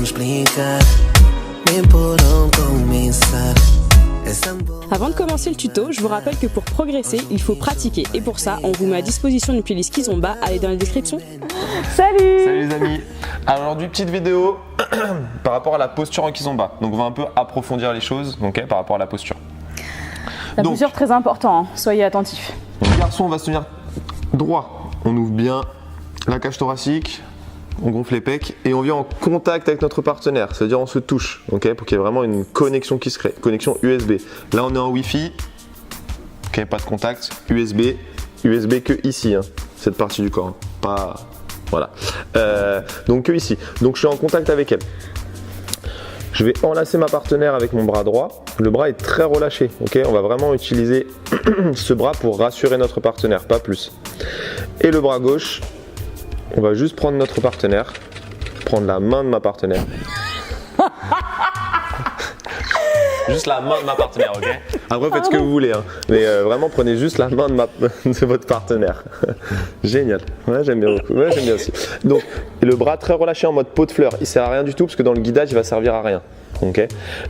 explicar nem por onde começar. Avant de commencer le tuto, je vous rappelle que pour progresser, il faut pratiquer. Et pour ça, on vous met à disposition une playlist Kizomba, allez dans la description. Salut! Salut les amis! Alors aujourd'hui, petite vidéo par rapport à la posture en Kizomba. Donc on va un peu approfondir les choses par rapport à la posture. La posture très important, hein. Soyez attentifs. Le garçon, on va se tenir droit. On ouvre bien la cage thoracique, on gonfle les pecs et on vient en contact avec notre partenaire. C'est-à-dire on se touche, pour qu'il y ait vraiment une connexion qui se crée. Connexion USB. Là on est en Wi-Fi, pas de contact. USB que ici, cette partie du corps. Pas... Voilà. Donc que ici. Donc je suis en contact avec elle. Je vais enlacer ma partenaire avec mon bras droit. Le bras est très relâché. On va vraiment utiliser ce bras pour rassurer notre partenaire, pas plus. Et le bras gauche, on va juste prendre notre partenaire, prendre la main de ma partenaire. Juste la main de ma partenaire, ok? Après, faites ce que vous voulez, mais vraiment, prenez juste la main de votre partenaire. Génial. Ouais, j'aime bien beaucoup. Ouais, j'aime bien aussi. Donc, le bras très relâché en mode pot de fleurs. Il ne sert à rien du tout parce que dans le guidage, il va servir à rien.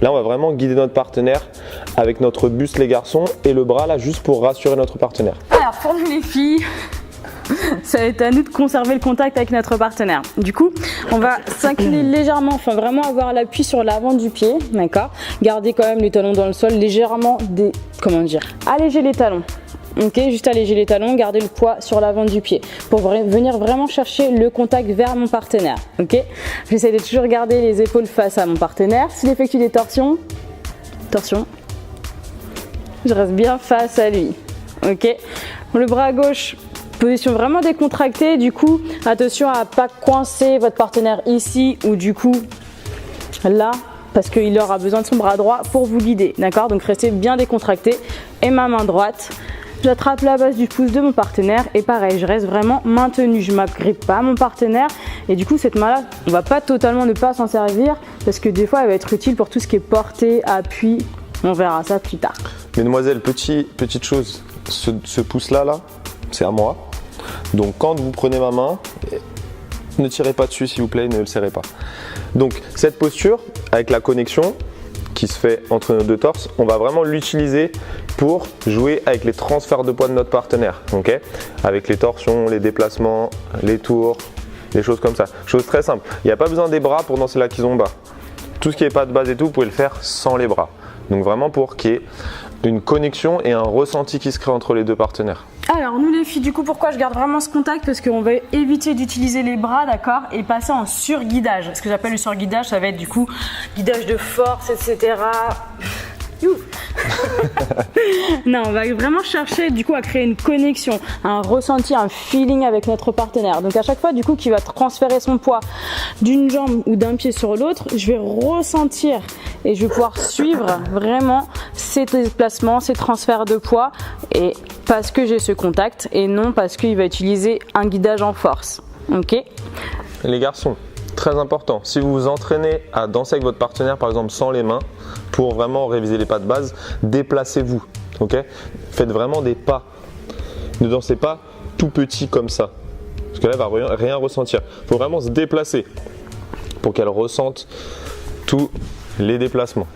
Là, on va vraiment guider notre partenaire avec notre buste, les garçons, et le bras là, juste pour rassurer notre partenaire. Alors, pour nous les filles, ça va être à nous de conserver le contact avec notre partenaire. Du coup, on va s'incliner légèrement, enfin vraiment avoir l'appui sur l'avant du pied, d'accord? Garder quand même les talons dans le sol, légèrement alléger les talons. Juste alléger les talons, garder le poids sur l'avant du pied pour venir vraiment chercher le contact vers mon partenaire. J'essaie de toujours garder les épaules face à mon partenaire. S'il effectue des torsions, je reste bien face à lui. Le bras gauche, position vraiment décontractée. Du coup, attention à ne pas coincer votre partenaire ici ou du coup là, parce qu'il aura besoin de son bras droit pour vous guider. D'accord? Donc restez bien décontracté. Et ma main droite, j'attrape la base du pouce de mon partenaire et pareil, je reste vraiment maintenue. Je ne m'agrippe pas à mon partenaire et du coup, cette main-là, on ne va pas totalement ne pas s'en servir parce que des fois, elle va être utile pour tout ce qui est portée, appui. On verra ça plus tard. Mesdemoiselles, petite chose, ce pouce-là, c'est à moi. Donc quand vous prenez ma main, ne tirez pas dessus s'il vous plaît, ne le serrez pas. Donc cette posture, avec la connexion qui se fait entre nos deux torses, on va vraiment l'utiliser pour jouer avec les transferts de poids de notre partenaire. Avec les torsions, les déplacements, les tours, des choses comme ça. Chose très simple, il n'y a pas besoin des bras pour danser la Kizomba. Tout ce qui n'est pas de base et tout, vous pouvez le faire sans les bras. Donc vraiment pour qu'il y ait une connexion et un ressenti qui se crée entre les deux partenaires. Alors nous les filles, du coup pourquoi je garde vraiment ce contact? Parce qu'on va éviter d'utiliser les bras, d'accord, et passer en surguidage. Ce que j'appelle le surguidage, ça va être du coup guidage de force, etc. Non, on va vraiment chercher du coup à créer une connexion, un ressenti, un feeling avec notre partenaire. Donc à chaque fois du coup qu'il va transférer son poids d'une jambe ou d'un pied sur l'autre, je vais ressentir et je vais pouvoir suivre vraiment ces déplacements, ces transferts de poids, et parce que j'ai ce contact et non parce qu'il va utiliser un guidage en force. Les garçons, très important, si vous vous entraînez à danser avec votre partenaire par exemple sans les mains, pour vraiment réviser les pas de base, déplacez-vous, Faites vraiment des pas. Ne dansez pas tout petit comme ça, parce que là, elle va rien ressentir. Il faut vraiment se déplacer pour qu'elle ressente tous les déplacements.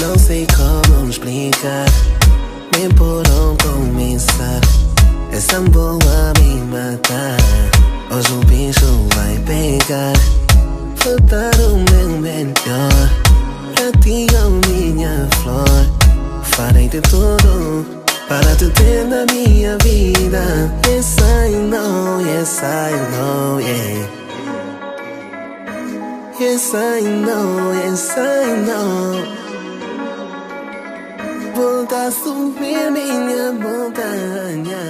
Não sei como explicar, nem por onde começar. Essa boa me matar. Hoje o bicho vai pegar. Vou dar o meu melhor pra ti, oh minha flor. Farei de tudo para te ter na minha vida. Yes I know, yeah. Yes I know. Volta a subir minha montanha.